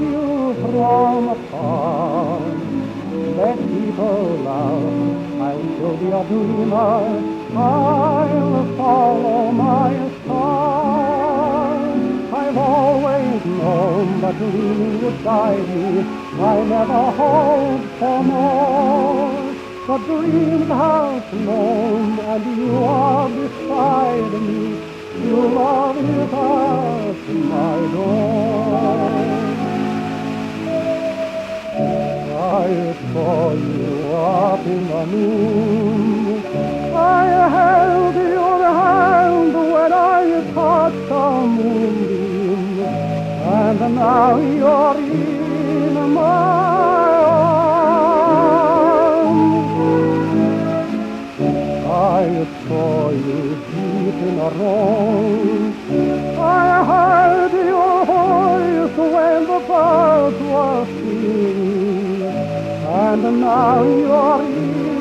you from afar. Let people laugh, I'll still be a dreamer. I'll follow my star. I've always known that dreaming would guide me. I never hoped for more. The dreams have flown, and you are beside me. Your love is at my door. I saw you up in the moon. I held your hand when I touched the moonbeam, and now you're in my arms. I saw you deep in a rose. I heard your voice when the birds were singing, and now you're in